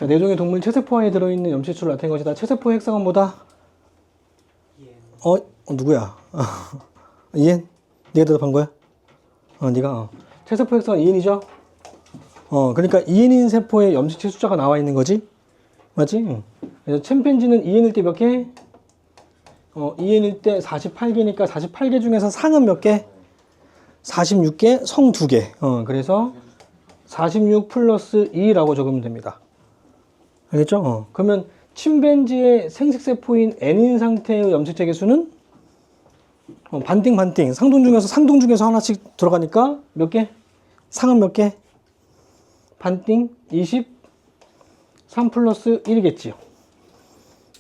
자, 내종의 동물 체세포 안에 들어있는 염치추를 나타낸 것이다. 체세포의 핵상은 뭐다? 누구야? 이엔? 네가 대답한 거야? 네가. 체세포 핵상은 이엔이죠? 그러니까 이엔인 세포에 염치체 숫자가 나와 있는 거지? 맞지? 그래서 침팬지는 이엔일 때 몇 개? 이엔일 때 48개니까 48개 중에서 상은 몇 개? 46개, 성 2개. 그래서 46 플러스 2라고 적으면 됩니다. 알겠죠? 그러면 침팬지의 생식세포인 N인 상태의 염색체 개수는 반띵 상동 중에서 하나씩 들어가니까 몇 개? 상은 몇 개? 반띵 23 플러스 1이겠지요.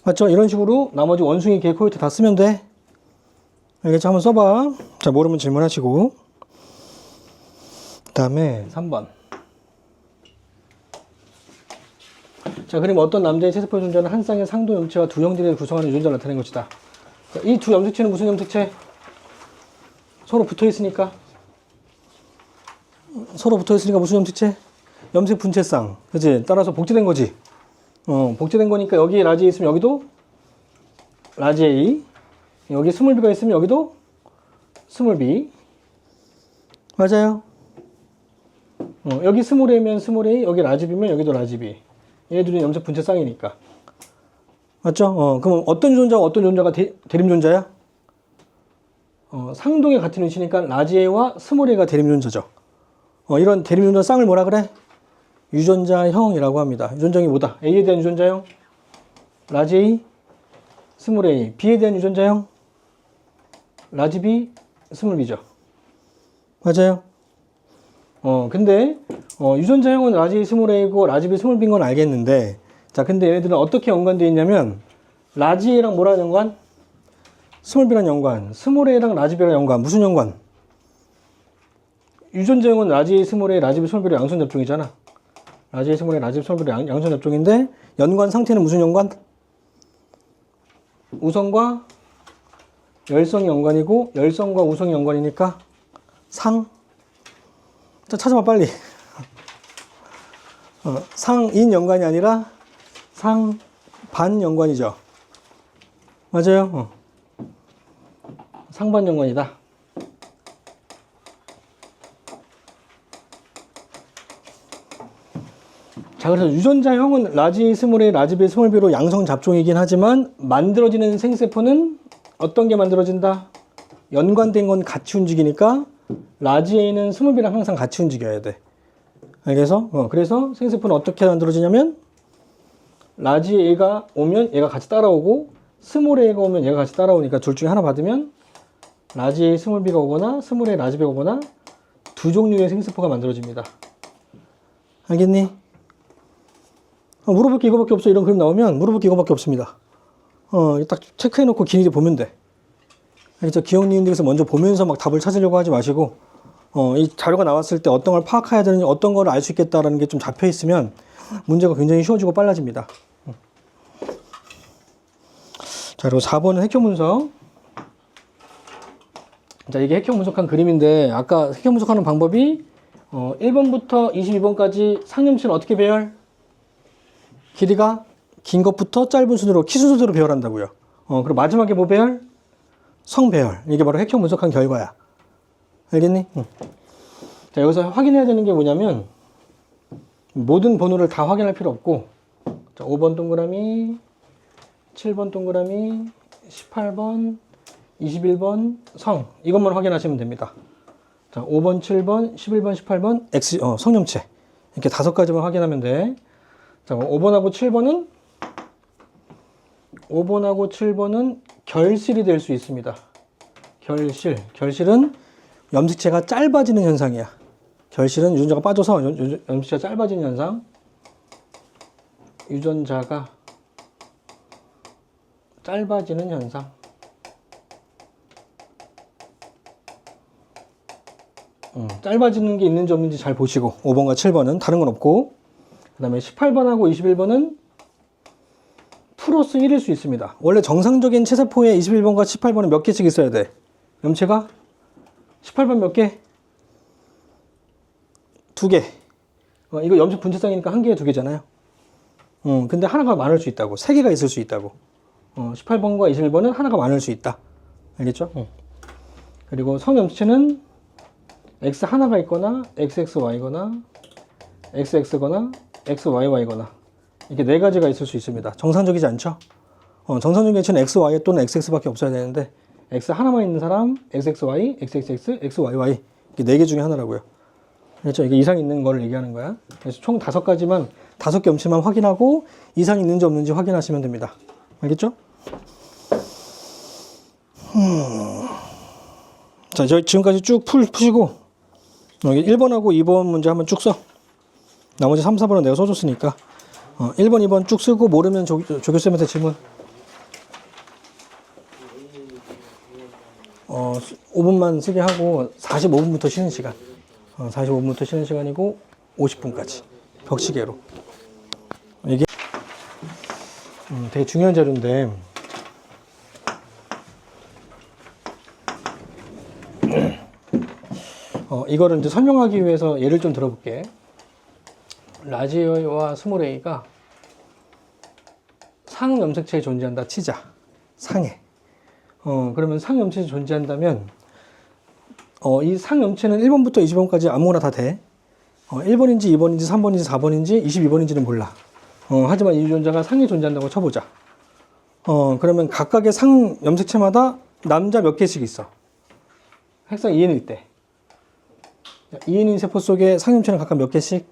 맞죠? 이런 식으로 나머지 원숭이, 개, 코요테 다 쓰면 돼. 알겠죠? 한번 써봐. 자, 모르면 질문하시고. 그 다음에 3번. 자, 그럼 어떤 남자의 체세포에 존재하는 한 쌍의 상도 염체와 두 형질을 구성하는 유전자를 나타낸 것이다. 이 두 염색체는 무슨 염색체? 서로 붙어 있으니까 무슨 염색체? 염색 분체쌍. 그치? 따라서 복제된 거지. 복제된 거니까 여기 라지 A 있으면 여기도 라지 A. 여기 스몰 B가 있으면 여기도 스몰 B. 맞아요. 여기 스몰 A면 스몰 A, 여기 라지 B면 여기도 라지 B. 얘네들은 염색 분체 쌍이니까. 맞죠? 그럼 어떤 유전자와 어떤 유전자가 대립 유전자야? 상동에 같은 위치니까 라지 A와 스몰 A가 대립 유전자죠. 이런 대립 유전자 쌍을 뭐라 그래? 유전자형이라고 합니다. 유전자형이 뭐다? A에 대한 유전자형? 라지 A, 스몰 A. B에 대한 유전자형? 라지 B, 스몰 B죠. 맞아요? 근데 유전자형은 라지 A, 스몰 A고 라지 B, 스몰 B인 건 알겠는데, 자, 근데 얘네들은 어떻게 연관되어 있냐면 라지 A랑 뭐랑 연관? 스몰 B랑 연관. 스몰 A랑 라지 B랑 연관. 무슨 연관? 유전자형은 라지 A, 스몰 A, 라지 B, 스몰 B로 양손 접종이잖아. 라지 A, 스몰 A, 라지 B, 스몰 B로 양손 접종인데 연관 상태는 무슨 연관? 우성과 열성이 연관이고 열성과 우성이 연관이니까 상. 자, 찾아봐 빨리. 상인 연관이 아니라 상반 연관이죠. 맞아요. 상반 연관이다. 자, 그래서 유전자형은 라지 A, 스몰 A, 라지 B, 스몰 B로 양성 잡종이긴 하지만 만들어지는 생세포는 어떤 게 만들어진다? 연관된 건 같이 움직이니까 라지 A는 스몰 B랑 항상 같이 움직여야 돼. 알겠어? 그래서 생세포는 어떻게 만들어지냐면 라지 A가 오면 얘가 같이 따라오고 스몰 A가 오면 얘가 같이 따라오니까 둘 중에 하나 받으면 라지 A, 스몰 B가 오거나 스몰 A, 라지 B가 오거나 두 종류의 생세포가 만들어집니다. 알겠니? 물어볼 게 이거밖에 없어. 이런 그림 나오면 물어볼 게 이거밖에 없습니다. 딱 체크해놓고 기니들 보면 돼. 알겠죠? 기억 니은들에서 먼저 보면서 막 답을 찾으려고 하지 마시고, 이 자료가 나왔을 때 어떤 걸 파악해야 되는지, 어떤 걸 알 수 있겠다라는 게 좀 잡혀 있으면 문제가 굉장히 쉬워지고 빨라집니다. 자, 그리고 4번은 핵형 분석. 자, 이게 핵형 분석한 그림인데, 아까 핵형 분석하는 방법이 1번부터 22번까지 상염치는 어떻게 배열? 길이가 긴 것부터 짧은 순으로 키 순서대로 배열한다고요. 그리고 마지막에 뭐 배열? 성 배열. 이게 바로 핵형 분석한 결과야. 알겠니? 자, 여기서 확인해야 되는 게 뭐냐면 모든 번호를 다 확인할 필요 없고, 자, 5번 동그라미, 7번 동그라미, 18번, 21번 성, 이것만 확인하시면 됩니다. 자, 5번, 7번, 11번, 18번 X 성염체, 이렇게 5가지만 확인하면 돼. 자, 5번하고 7번은 결실이 될 수 있습니다. 결실은 염색체가 짧아지는 현상이야. 결실은 유전자가 빠져서 염색체가 짧아지는 현상. 유전자가 짧아지는 현상. 짧아지는 게 있는지 없는지 잘 보시고, 5번과 7번은 다른 건 없고, 그 다음에 18번하고 21번은 플러스 1일 수 있습니다. 원래 정상적인 체세포에 21번과 18번은 몇 개씩 있어야 돼? 염체가 18번 몇 개? 2개. 이거 염색 분체쌍이니까 한 개에 2개잖아요. 근데 하나가 많을 수 있다고. 세 개가 있을 수 있다고. 18번과 21번은 하나가 많을 수 있다. 알겠죠? 그리고 성염체는 x 하나가 있거나 xxy거나 xx거나 xyy거나 이렇게 네 가지가 있을 수 있습니다. 정상적이지 않죠? 정상적인 개체는 xy 또는 xx밖에 없어야 되는데 x 하나만 있는 사람 xxy, xxx, xyy 이게 네 개 중에 하나라고요. 그렇죠? 이게 이상 있는 거를 얘기하는 거야. 그래서 총 5가지만 5개 염체만 확인하고 이상 있는지 없는지 확인하시면 됩니다. 알겠죠? 자, 저희 지금까지 쭉 푸시고 여기 1번하고 2번 문제 한번 쭉 써. 나머지 3, 4번은 내가 써줬으니까 1번, 2번 쭉 쓰고 모르면 조교쌤한테 질문. 5분만 쓰게 하고 45분부터 쉬는 시간. 45분부터 쉬는 시간이고 50분까지 벽시계로. 이게 되게 중요한 자료인데 이거를 이제 설명하기 위해서 예를 좀 들어볼게. 라지와 스몰 a가 상염색체에 존재한다 치자. 상에. 그러면 상염체에 존재한다면 이 상염체는 1번부터 20번까지 아무거나 다 돼. 1번인지 2번인지 3번인지 4번인지 22번인지는 몰라. 하지만 이 유전자가 상에 존재한다고 쳐보자. 그러면 각각의 상염색체마다 남자 몇 개씩 있어. 핵상 2n일 때 2n인 세포 속에 상염체는 각각 몇 개씩?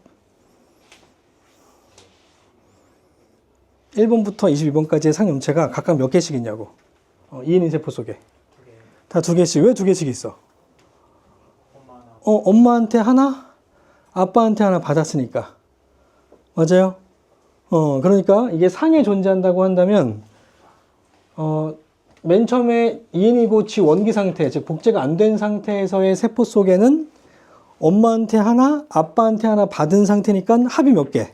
1번부터 22번까지의 상염체가 각각 몇 개씩 있냐고. 2n인 세포 속에 다 2개씩. 왜 2개씩 있어? 엄마한테 하나, 아빠한테 하나 받았으니까. 맞아요? 그러니까 이게 상에 존재한다고 한다면 맨 처음에 2n이고 지 원기 상태, 즉 복제가 안 된 상태에서의 세포 속에는 엄마한테 하나, 아빠한테 하나 받은 상태니까 합이 몇 개?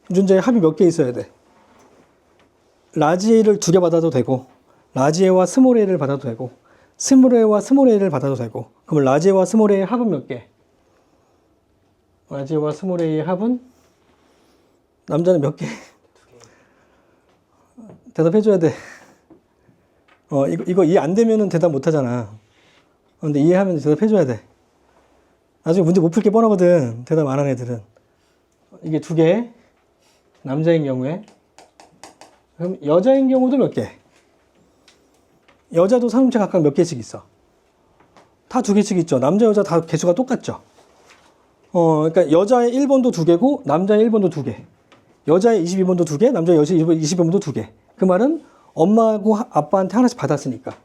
유전자에 합이 몇 개 있어야 돼? 라지 A를 2개 받아도 되고 라지 A와 스몰 A를 받아도 되고 스몰 A와 스몰 A를 받아도 되고. 그럼 라지 A와 스몰 A의 합은 몇 개? 라지 A와 스몰 A의 합은 남자는 몇 개? 대답해줘야 돼. 이거 이해 안 되면은 대답 못 하잖아. 근데 이해하면 대답해줘야 돼. 나중에 문제 못 풀 게 뻔하거든. 대답 안 하는 애들은. 이게 2개. 남자인 경우에. 그럼 여자인 경우도 몇 개? 여자도 상염체 각각 몇 개씩 있어? 다 2개씩 있죠. 남자, 여자 다 개수가 똑같죠. 그러니까 여자의 1번도 2개고 남자의 1번도 2개. 여자의 22번도 2개, 남자의 22번도 2개. 그 말은 엄마하고 아빠한테 하나씩 받았으니까.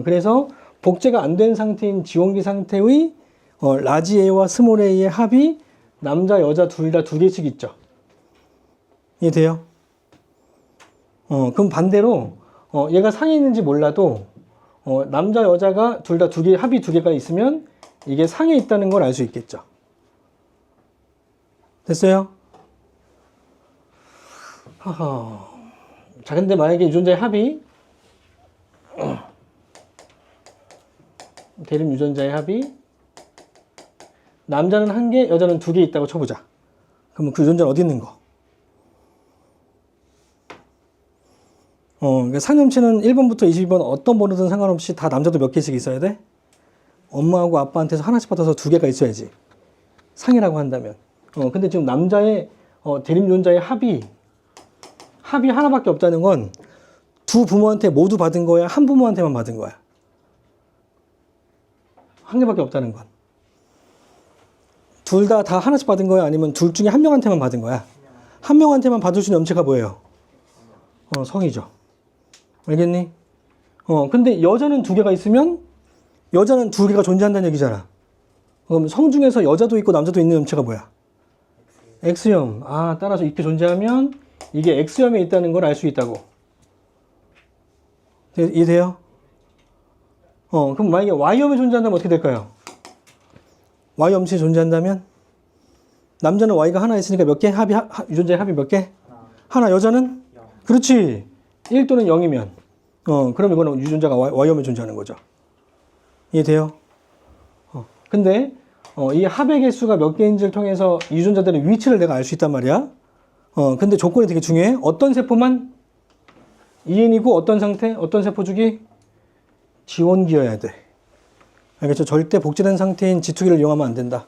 그래서 복제가 안 된 상태인 지원기 상태의 라지 A와 스몰 A의 합이 남자, 여자 둘 다 2개씩 있죠. 이해돼요? 그럼 반대로 얘가 상에 있는지 몰라도 남자, 여자가 둘 다 2개, 합이 2개가 있으면 이게 상에 있다는 걸 알 수 있겠죠. 됐어요? 자, 근데 만약에 유전자의 합이 대립 유전자의 합이 남자는 1개, 여자는 2개 있다고 쳐보자. 그러면 그 유전자는 어디 있는 거? 그러니까 상염체는 1번부터 22번 어떤 번호든 상관없이 다 남자도 몇 개씩 있어야 돼? 엄마하고 아빠한테서 하나씩 받아서 2개가 있어야지. 상이라고 한다면. 근데 지금 남자의 대립 유전자의 합이 하나밖에 없다는 건 두 부모한테 모두 받은 거야? 한 부모한테만 받은 거야? 한 개밖에 없다는 건. 둘 다 하나씩 받은 거야? 아니면 둘 중에 한 명한테만 받은 거야? 한 명한테만 받을 수 있는 염체가 뭐예요? 성이죠. 알겠니? 근데 여자는 2개가 있으면 여자는 2개가 존재한다는 얘기잖아. 그럼 성 중에서 여자도 있고 남자도 있는 염체가 뭐야? X염. 따라서 이렇게 존재하면 이게 X염에 있다는 걸 알 수 있다고. 이해돼요? 그럼 만약에 Y염에 존재한다면 어떻게 될까요? Y염체에 존재한다면 남자는 Y가 하나 있으니까 몇 개? 유전자의 합이 몇 개? 하나. 여자는? 그렇지. 1 또는 0이면 그럼 이거는 유전자가 Y염에 존재하는 거죠. 이해돼요? 근데 이 합의 개수가 몇 개인지를 통해서 이 유전자들의 위치를 내가 알 수 있단 말이야. 근데 조건이 되게 중요해. 어떤 세포만 EN이고 어떤 상태, 어떤 세포 주기? 지원기여야 돼. 알겠죠? 절대 복제된 상태인 G2기를 이용하면 안 된다.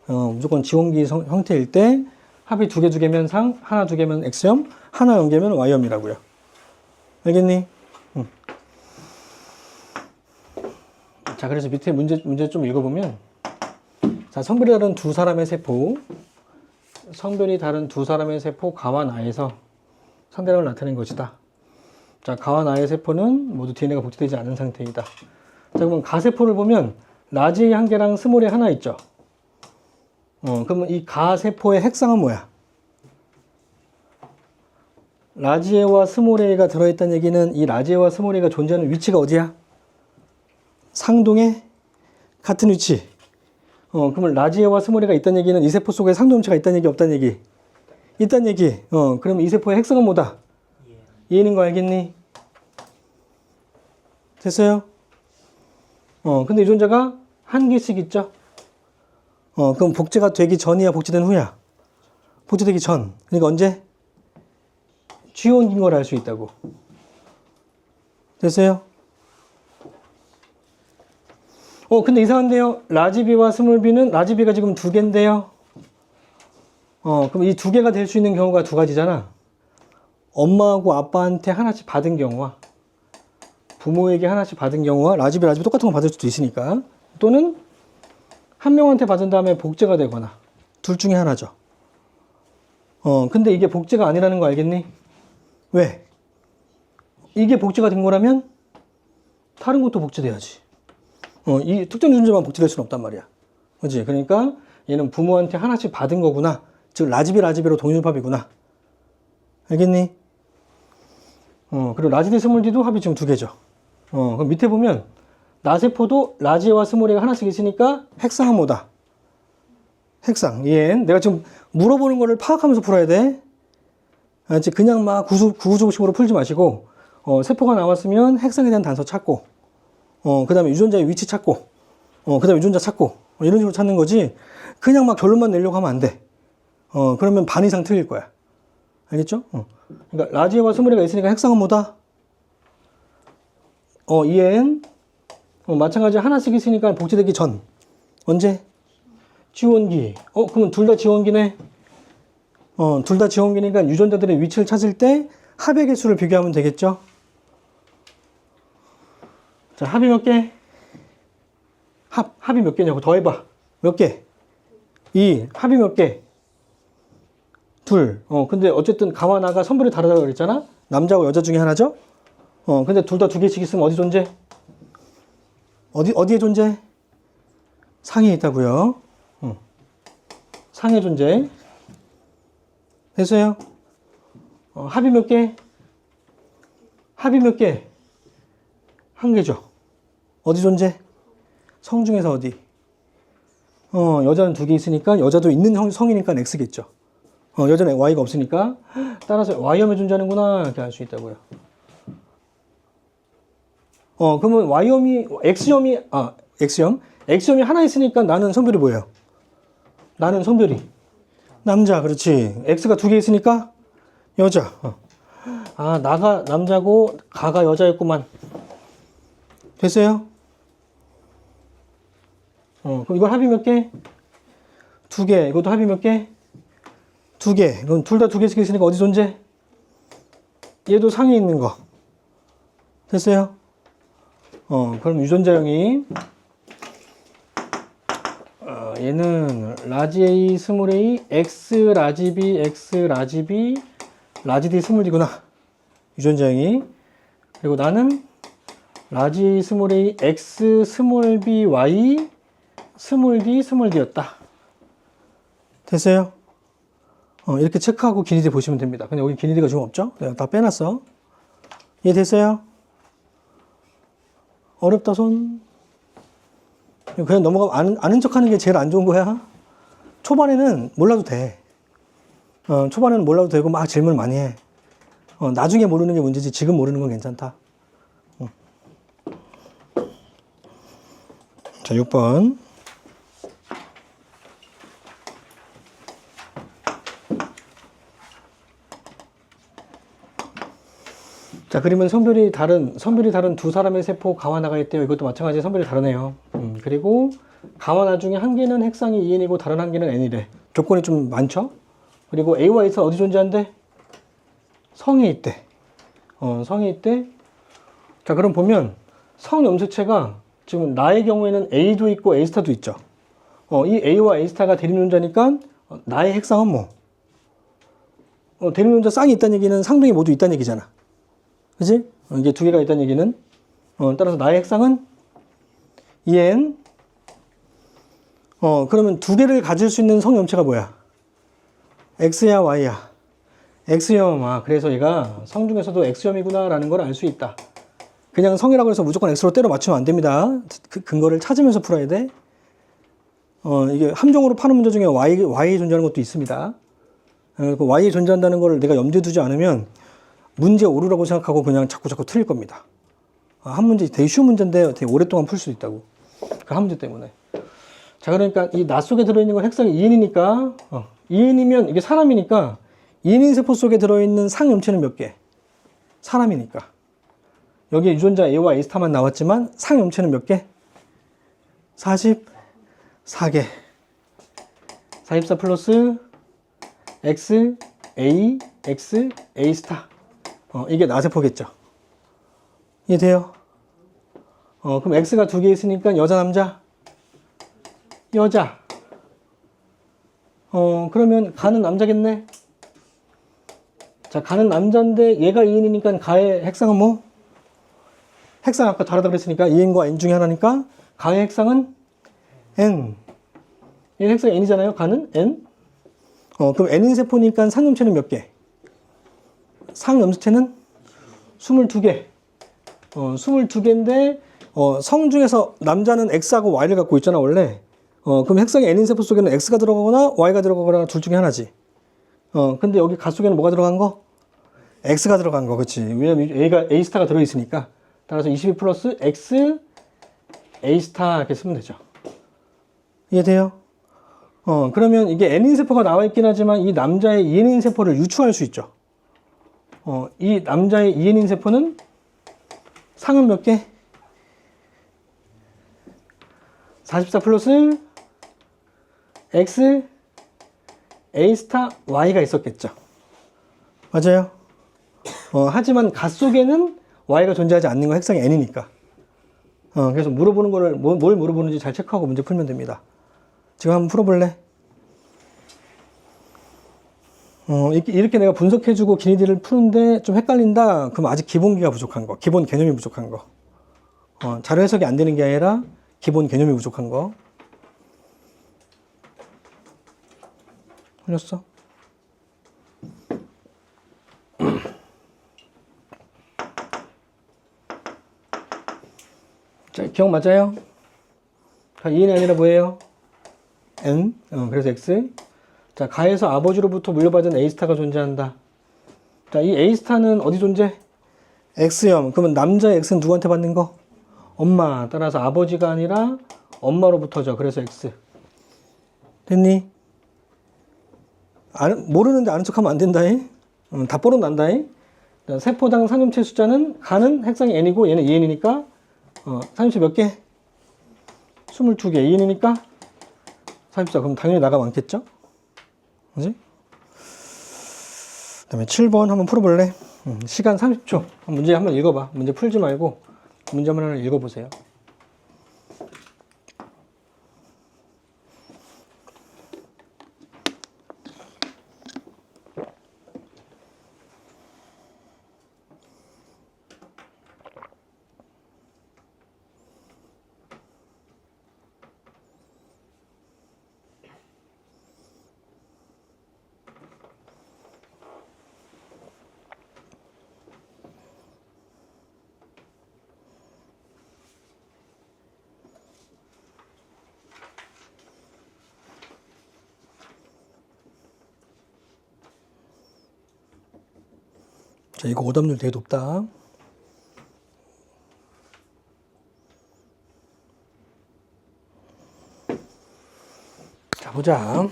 무조건 지원기 형태일 때 합이 두 개면 상, 하나 두 개면 X염, 하나 연계면 Y염이라고요. 알겠니? 자, 그래서 밑에 문제 좀 읽어보면, 자, 성별이 다른 두 사람의 세포, 가와 나에서 상대량을 나타낸 것이다. 자, 가와 나의 세포는 모두 DNA가 복제되지 않은 상태이다. 자, 그러면 가세포를 보면 라지 한 개랑 스몰이 하나 있죠. 그러면 이 가세포의 핵상은 뭐야? 라지에와 스몰에가 들어있다는 얘기는 이 라지에와 스몰에가 존재하는 위치가 어디야? 상동의 같은 위치. 그러면 라지에와 스몰에가 있다는 얘기는 이 세포 속에 상동체가 있다는 얘기, 없다는 얘기? 있다는 얘기. 그럼 이 세포의 핵상은 뭐다? EN인 거 알겠니? 됐어요? 근데 유전자가 한 개씩 있죠? 그럼 복제가 되기 전이야, 복제된 후야? 복제되기 전. 그러니까 언제? G1인 걸 알 수 있다고. 됐어요? 근데 이상한데요? 라지비와 스몰비는 라지비가 지금 두 개인데요? 그럼 이 두 개가 될 수 있는 경우가 두 가지잖아. 엄마하고 아빠한테 하나씩 받은 경우와 부모에게 하나씩 받은 경우와 라지비 똑같은 거 받을 수도 있으니까, 또는 한 명한테 받은 다음에 복제가 되거나 둘 중에 하나죠. 근데 이게 복제가 아니라는 거 알겠니? 왜? 이게 복제가 된 거라면 다른 것도 복제돼야지. 이 특정 유전자만 복제될 수는 없단 말이야. 그렇지? 그러니까 얘는 부모한테 하나씩 받은 거구나. 즉 라지비로 동일합이구나. 알겠니? 그리고 라지디 스몰디도 합이 지금 두 개죠. 그럼 밑에 보면 나세포도 라지와 스몰이가 하나씩 있으니까 핵상은 뭐다? 핵상. 얘는 내가 지금 물어보는 거를 파악하면서 풀어야 돼. 알지? 그냥 막 구구조식으로 풀지 마시고, 세포가 나왔으면 핵상에 대한 단서 찾고, 그 다음에 유전자의 위치 찾고, 그 다음에 유전자 찾고, 이런 식으로 찾는 거지, 그냥 막 결론만 내려고 하면 안 돼. 그러면 반 이상 틀릴 거야. 알겠죠? 그러니까 라지와 스몰이가 있으니까 핵상은 뭐다? EN. 마찬가지 하나씩 있으니까 복제되기 전. 언제? 지원기. 그러면 둘 다 지원기네. 둘 다 지원기니까 유전자들의 위치를 찾을 때 합의 개수를 비교하면 되겠죠? 자, 합이 몇 개? 합이 몇 개냐고 더해봐. 몇 개? 2. 합이 몇 개? 둘. 근데 어쨌든 가와 나가 성별이 다르다고 그랬잖아? 남자하고 여자 중에 하나죠? 근데 둘 다 두 개씩 있으면 어디 존재? 어디에 존재? 상에 있다고요. 상에 존재. 됐어요? 합이 몇 개? 합이 몇 개? 한 개죠. 어디 존재? 성 중에서 어디? 여자는 두 개 있으니까 여자도 있는 성이니까 X겠죠. 여자는 Y가 없으니까 따라서 Y염에 존재하는구나 이렇게 알 수 있다고요. 그러면 X염이 하나 있으니까 나는 성별이 뭐예요? 나는 성별이 남자, 그렇지. X가 두 개 있으니까 여자. 나가 남자고 가가 여자였구만. 됐어요? 그럼 이건 합이 몇 개? 두 개. 이것도 합이 몇 개? 두 개. 그럼 둘 다 두 개씩 있으니까 어디 존재? 얘도 상에 있는 거. 됐어요? 그럼 유전자형이 얘는 라지 A, 스몰 A, X 라지 B, X 라지 B, 라지 D, 스몰 D구나. 유전자형이. 그리고 나는 라지 A, 스몰 A, X, 스몰 B, Y, 스몰 D, 스몰 D였다. 됐어요? 이렇게 체크하고 기니디 보시면 됩니다. 근데 여기 기니디가 지금 없죠? 내가 다 빼놨어. 이해 됐어요? 어렵다 손. 그냥 넘어가 아는 척하는 게 제일 안 좋은 거야. 초반에는 몰라도 돼. 초반에는 몰라도 되고 막 질문 많이 해. 나중에 모르는 게 문제지 지금 모르는 건 괜찮다. 자, 6번. 자, 그림은 성별이 다른 두 사람의 세포 가와 나가 있대요. 이것도 마찬가지 성별이 다르네요. 그리고 가와 나 중에 한 개는 핵상이 2n이고 다른 한 개는 n이래. 조건이 좀 많죠? 그리고 A와 A는 어디 존재한대? 성에 있대. 성에 있대. 자, 그럼 보면 성 염색체가 지금 나의 경우에는 A도 있고 A 스타도 있죠. 이 A와 A 스타가 대립 존재니까 나의 핵상은 뭐? 대립 존재 쌍이 있다는 얘기는 상등이 모두 있다는 얘기잖아. 그지? 이게 두 개가 있다는 얘기는 따라서 나의 핵상은 EN. 그러면 두 개를 가질 수 있는 성 염체가 뭐야? X야 Y야? X염. 그래서 얘가 성 중에서도 X염이구나 라는 걸 알 수 있다. 그냥 성이라고 해서 무조건 X로 때려 맞추면 안 됩니다. 근거를 찾으면서 풀어야 돼. 이게 함정으로 파는 문제 중에 Y 존재하는 것도 있습니다. Y에 존재한다는 걸 내가 염두에 두지 않으면 문제 오류라고 생각하고 그냥 자꾸 틀릴 겁니다. 한 문제 되게 쉬운 문제인데 되게 오랫동안 풀 수도 있다고. 그 한 문제 때문에. 자, 그러니까 이 나 속에 들어있는 건 핵상이 2n이니까 2n이면 이게 사람이니까 2인 세포 속에 들어있는 상염체는 몇 개? 사람이니까. 여기에 유전자 A와 A 스타만 나왔지만 상염체는 몇 개? 44개. 44 플러스 X, A, X, A 스타. 이게 나세포겠죠. 이해돼요? 그럼 X가 두 개 있으니까 여자, 남자? 여자. 그러면 가는 남자겠네? 자, 가는 남자인데 얘가 2인이니까 가의 핵상은 뭐? 핵상 아까 다르다 그랬으니까 2n과 n 중에 하나니까 가의 핵상은 n. 얘 핵상이 n이잖아요. 가는 n. 그럼 n인 세포니까 상염체는 몇 개? 상염체는 22개. 22개인데 성 중에서 남자는 X하고 Y를 갖고 있잖아 원래. 그럼 핵상의 n인 세포 속에는 X가 들어가거나 Y가 들어가거나 둘 중에 하나지. 근데 여기 가 속에는 뭐가 들어간 거? X가 들어간 거, 그치? 왜냐면 A 스타가 들어있으니까. 따라서 22 플러스 X, A 스타 이렇게 쓰면 되죠. 이해돼요? 그러면 이게 N인 세포가 나와 있긴 하지만 이 남자의 EN인 세포를 유추할 수 있죠. 이 남자의 EN인 세포는 상은 몇 개? 44 플러스 X, A 스타, Y가 있었겠죠. 맞아요? 하지만 가 속에는 Y가 존재하지 않는 건 핵상이 N이니까. 그래서 물어보는 거를 뭘 물어보는지 잘 체크하고 문제 풀면 됩니다. 지금 한번 풀어볼래? 이렇게 내가 분석해주고 기니디를 푸는데 좀 헷갈린다? 그럼 아직 기본기가 부족한 거, 기본 개념이 부족한 거. 자료 해석이 안 되는 게 아니라 기본 개념이 부족한 거. 흘렸어? 자, 기억 맞아요? 2n이 아니라 뭐예요? n. 그래서 x. 자, 가에서 아버지로부터 물려받은 A스타가 존재한다. 자, 이 A스타는 어디 존재? X염. 그러면 남자의 X는 누구한테 받는 거? 엄마. 따라서 아버지가 아니라 엄마로부터죠. 그래서 X. 됐니? 모르는데 아는 척하면 안 된다잉. 다 뽀록 난다잉. 세포당 상염체 숫자는 가는 핵상이 n이고 얘는 2n이니까 상염체 몇 개? 22개. 2n이니까 44. 그럼 당연히 나가 많겠죠? 그지? 그 다음에 7번 한번 풀어볼래? 시간 30초. 문제 한번 읽어봐. 문제 풀지 말고 문제 한번 하나 읽어보세요. 자, 이거 오답률 되게 높다. 자, 보자.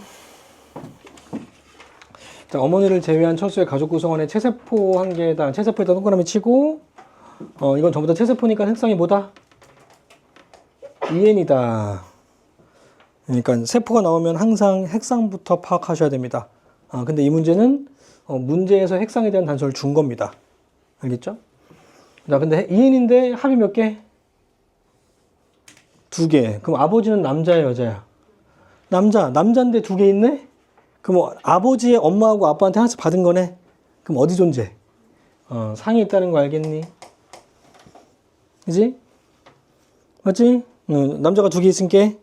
자, 어머니를 제외한 철수의 가족 구성원의 체세포 한 개당, 체세포에다 동그라미 치고, 이건 전부 다 체세포니까 색상이 뭐다? EN이다. 그러니까 세포가 나오면 항상 핵상부터 파악하셔야 됩니다. 근데 이 문제는 문제에서 핵상에 대한 단서를 준 겁니다. 알겠죠? 자, 근데 EN인데 합이 몇 개? 2개. 그럼 아버지는 남자야, 여자야? 남자인데 2개 있네? 그럼 아버지의 엄마하고 아빠한테 하나씩 받은 거네? 그럼 어디 존재? 상이 있다는 거 알겠니? 그지? 맞지? 남자가 2개 있으니까,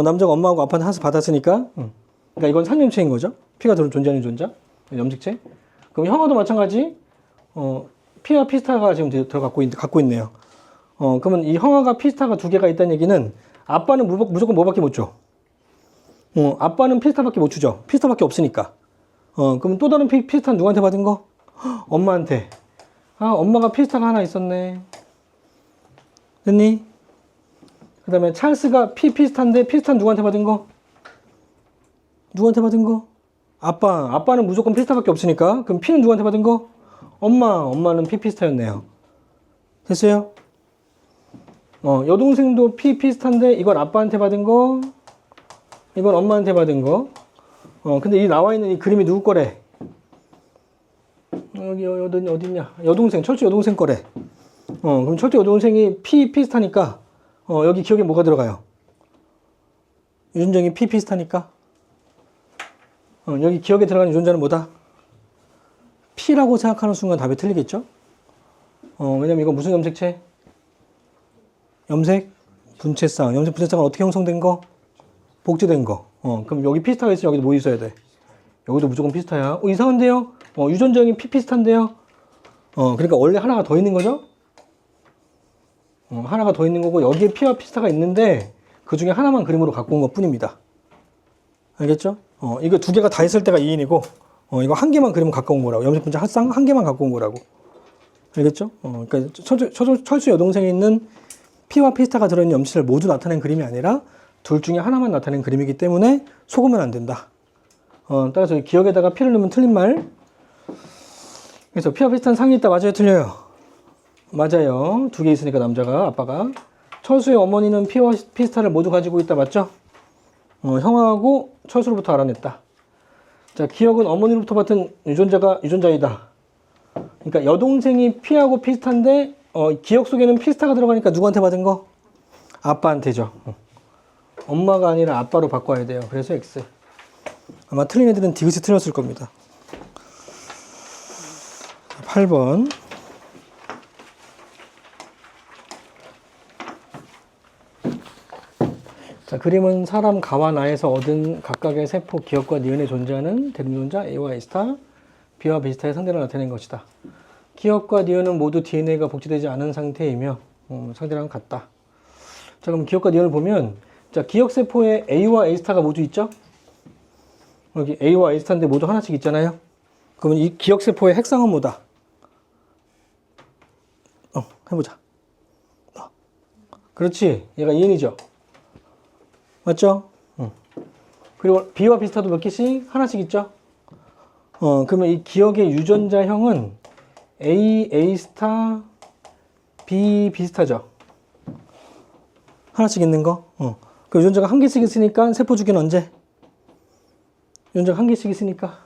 남자가 엄마하고 아빠한테 하나씩 받았으니까, 그러니까 이건 상염체인 거죠? 피가 존재하는 존재? 염색체? 그럼 형아도 마찬가지, 피와 피스타가 지금 갖고 있네요. 그러면 이 형아가 피스타가 2개가 있다는 얘기는 아빠는 무조건 뭐밖에 못 줘? 아빠는 피스타밖에 못 주죠. 피스타밖에 없으니까. 그럼 또 다른 피스타는 누구한테 받은 거? 엄마한테. 엄마가 피스타가 하나 있었네. 됐니? 그 다음에 찰스가 피스타인데 피스타는 누구한테 받은 거? 누구한테 받은 거? 아빠는 무조건 피스타밖에 없으니까. 그럼 피는 누구한테 받은 거? 엄마는 피스타였네요. 됐어요? 여동생도 피스타인데 이건 아빠한테 받은 거, 이건 엄마한테 받은 거. 근데 이 나와 있는 이 그림이 누구 거래? 여기 어딨냐? 철수 여동생 거래. 그럼 철수 여동생이 피스타니까 여기 기억에 뭐가 들어가요? 유전자이 피스타니까 여기 기억에 들어가는 유전자는 뭐다? P라고 생각하는 순간 답이 틀리겠죠? 왜냐면 이건 무슨 염색체? 염색 분체쌍. 염색 분체쌍은 어떻게 형성된 거? 복제된 거. 그럼 여기 피스타가 있으면 여기도 뭐 있어야 돼? 여기도 무조건 피스타야. 이상한데요? 유전자형이 피스타인데요? 그러니까 원래 하나가 더 있는 거죠? 하나가 더 있는 거고 여기에 피와 피스타가 있는데 그 중에 하나만 그림으로 갖고 온 것 뿐입니다. 알겠죠? 이거 2개가 다 있을 때가 2인이고 이거 한 개만 그림을 갖고 온 거라고. 염색 분자 한 개만 갖고 온 거라고. 알겠죠? 그러니까 철수 여동생에 있는 피와 피스타가 들어있는 염치를 모두 나타낸 그림이 아니라 둘 중에 하나만 나타낸 그림이기 때문에 속으면 안 된다. 따라서 기억에다가 피를 넣으면 틀린 말. 그래서 피와 피스타는 상이 있다. 맞아요? 틀려요? 맞아요. 2개 있으니까 남자가, 아빠가. 철수의 어머니는 피와 피스타를 모두 가지고 있다. 맞죠? 형하고 철수로부터 알아냈다. 자, 기억은 어머니로부터 받은 유전자이다. 그러니까 여동생이 피하고 피스타인데 기억 속에는 피스타가 들어가니까 누구한테 받은 거? 아빠한테죠. 엄마가 아니라 아빠로 바꿔야 돼요. 그래서 X. 아마 틀린 애들은 디귿이 틀렸을 겁니다. 8번. 자, 그림은 사람 가와 나에서 얻은 각각의 세포, 기억과 니은에 존재하는 대립유전자 A와 A스타, B와 B스타의 상대를 나타낸 것이다. 기억과 니은은 모두 DNA가 복제되지 않은 상태이며 상대랑 같다. 자, 그럼 기억과 니은을 보면, 자, 기억세포에 A와 A스타가 모두 있죠? 여기 A와 A스타인데 모두 하나씩 있잖아요? 그러면 이 기억세포의 핵상은 뭐다? 해보자. 그렇지. 얘가 EN이죠? 맞죠? 그리고 B와 B스타도 몇 개씩? 하나씩 있죠? 그러면 이 기억의 유전자형은 A스타, B스타죠? 하나씩 있는 거? 그 유전자가 한 개씩 있으니까 세포 주기는 언제? 유전자가 한 개씩 있으니까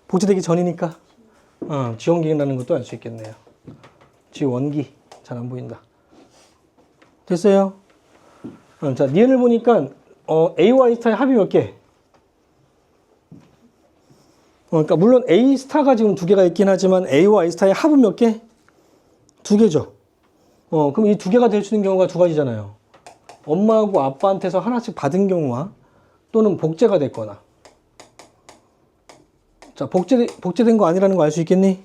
복제되기 전이니까 지원기라는 것도 알 수 있겠네요. 지원기. 잘 안 보인다. 됐어요? 자, 니은을 보니까 A와 A스타의 합이 몇 개? 그러니까 물론 A스타가 지금 2개가 있긴 하지만 A와 A스타의 합은 몇 개? 2개죠. 그럼 이 2개가 될 수 있는 경우가 2가지잖아요. 엄마하고 아빠한테서 하나씩 받은 경우와 또는 복제가 됐거나. 자, 복제된 거 아니라는 거 알 수 있겠니?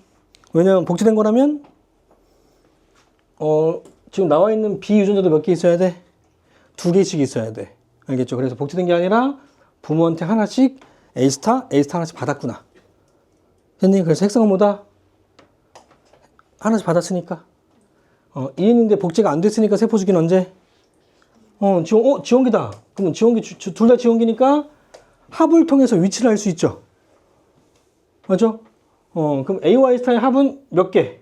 왜냐면 복제된 거라면 지금 나와 있는 B 유전자도 몇 개 있어야 돼? 2개씩 있어야 돼. 알겠죠? 그래서 복제된 게 아니라 부모한테 하나씩 A스타 하나씩 받았구나. 됐니? 그래서 핵성은 뭐다? 하나씩 받았으니까. EN인데 복제가 안 됐으니까 세포 주기는 언제? 지원기다. 그러면 지원기, 둘 다 지원기니까 합을 통해서 위치를 알 수 있죠. 맞죠? 그럼 AY 스타의 합은 몇 개?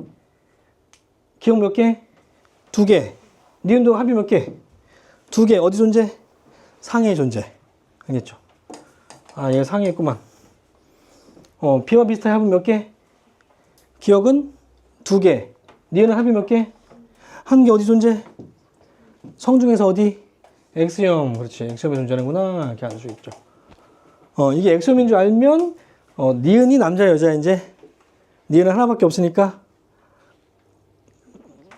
기억 몇 개? 2개. 니은도 합이 몇 개? 2개. 어디 존재? 상에 존재. 알겠죠? 아, 얘 상에 있구만. B와 B 스타의 합은 몇 개? 기억은 2개. 니은은 합이 몇 개? 1개. 어디 존재? 성 중에서 어디? X형. 그렇지. X형이 존재하는구나. 이렇게 알 수 있죠. 이게 X형인 줄 알면, 니은이 남자, 여자, 이제. 니은은 하나밖에 없으니까,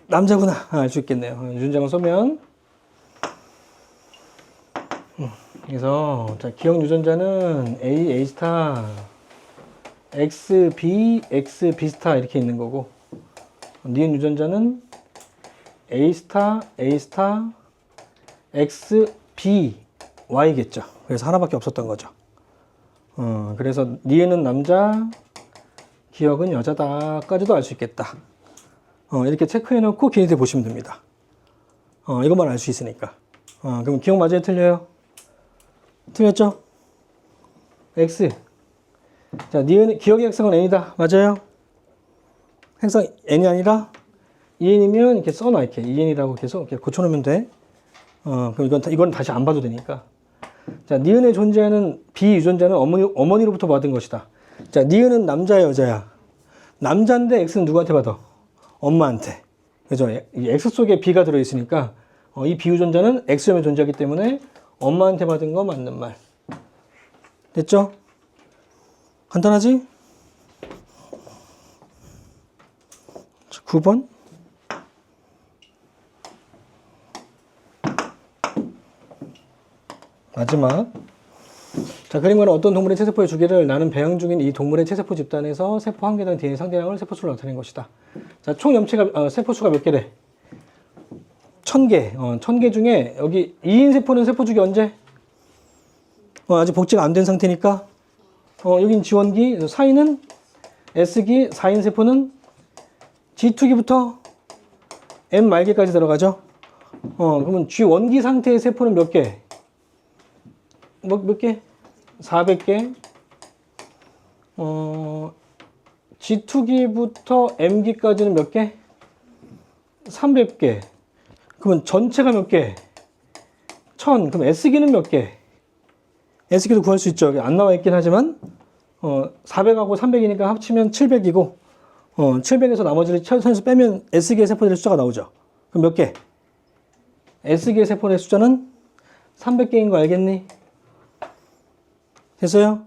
남자구나. 알 수 있겠네요. 유전자만 쏘면. 그래서, 자, 기억 유전자는 A, A 스타, X, B, X, B 스타 이렇게 있는 거고, 니은 유전자는 A 스타, A 스타, X, B, Y겠죠. 그래서 하나밖에 없었던 거죠. 그래서 니은은 남자, 기억은 여자다까지도 알 수 있겠다. 이렇게 체크해 놓고 기니드 보시면 됩니다. 이것만 알 수 있으니까. 그럼 기억 맞아요? 틀려요? 틀렸죠? X. 자, 니은, 기억의 행성은 N이다. 맞아요? 행성 N이 아니라 2N이면 이렇게 써놔. 이렇게 2N이라고 계속 이렇게 고쳐놓으면 돼. 그럼 이건 다시 안 봐도 되니까. 자, 니은에 존재하는 B 유전자는 어머니로부터 받은 것이다. 자, 니은은 남자야, 여자야? 남자인데 X는 누구한테 받아? 엄마한테. 그죠? 이 X 속에 B가 들어있으니까, 이 B 유전자는 X점에 존재하기 때문에 엄마한테 받은 거 맞는 말. 됐죠? 간단하지? 9번. 마지막. 자, 그림과는 어떤 동물의 체세포의 주기를 나는 배양 중인 이 동물의 체세포 집단에서 세포 한 개당 DNA 상대량을 세포수로 나타낸 것이다. 자, 총 염체가, 세포수가 몇 개래? 1000개. 1000개 중에 여기 2인 세포는 세포 주기 언제? 아직 복제가 안 된 상태니까. 여긴 G1기, 4인은 S기, 4인 세포는 G2기부터 M 말기까지 들어가죠. 그러면 G1기 상태의 세포는 몇 개? 몇 개? 400개. G2기부터 M기까지는 몇 개? 300개. 그러면 전체가 몇 개? 1000. 그럼 S기는 몇 개? S기도 구할 수 있죠. 안 나와 있긴 하지만 400하고 300이니까 합치면 700이고 700에서 나머지를 천에서 빼면 S기의 세포들의 숫자가 나오죠. 그럼 몇 개? S기의 세포의 숫자는 300개인 거 알겠니? 됐어요?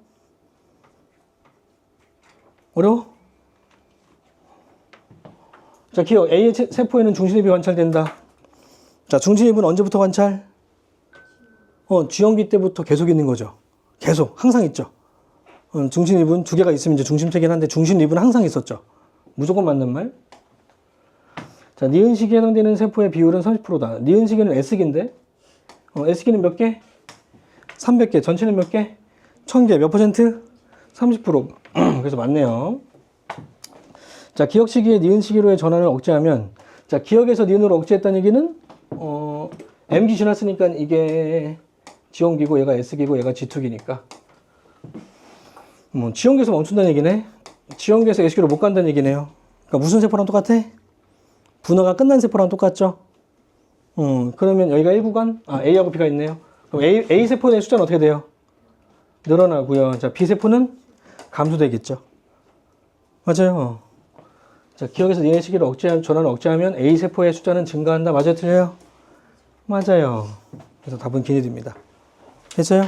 어려워? 자, 기억. A의 세포에는 중심입이 관찰된다. 자, 중심입은 언제부터 관찰? G형기 때부터 계속 있는 거죠. 계속. 항상 있죠. 중심입은 2개가 있으면 이제 중심체긴 한데 중심입은 항상 있었죠. 무조건 맞는 말. 자, 니은식에 해당되는 세포의 비율은 30%다. 니은식에는 S기인데, S기는 몇 개? 300개. 전체는 몇 개? 1000개. 몇 퍼센트? 30%. 그래서 맞네요. 자, 기억 시기에 니은 시기로의 전환을 억제하면, 자, 기억에서 니은으로 억제했다는 얘기는, M기 지났으니까 이게 G형기고 얘가 S기고 얘가 G2기니까. G형기에서 멈춘다는 얘기네. G형기에서 S기로 못 간다는 얘기네요. 그러니까 무슨 세포랑 똑같아? 분화가 끝난 세포랑 똑같죠? 그러면 여기가 1구간? A하고 B가 있네요. 그럼 A 세포의 숫자는 어떻게 돼요? 늘어나고요. 자, B 세포는 감소되겠죠. 맞아요. 자, 기억에서 니은 시기를 전환을 억제하면 A 세포의 숫자는 증가한다. 맞아요? 틀려요? 맞아요. 그래서 답은 기니드입니다. 됐어요?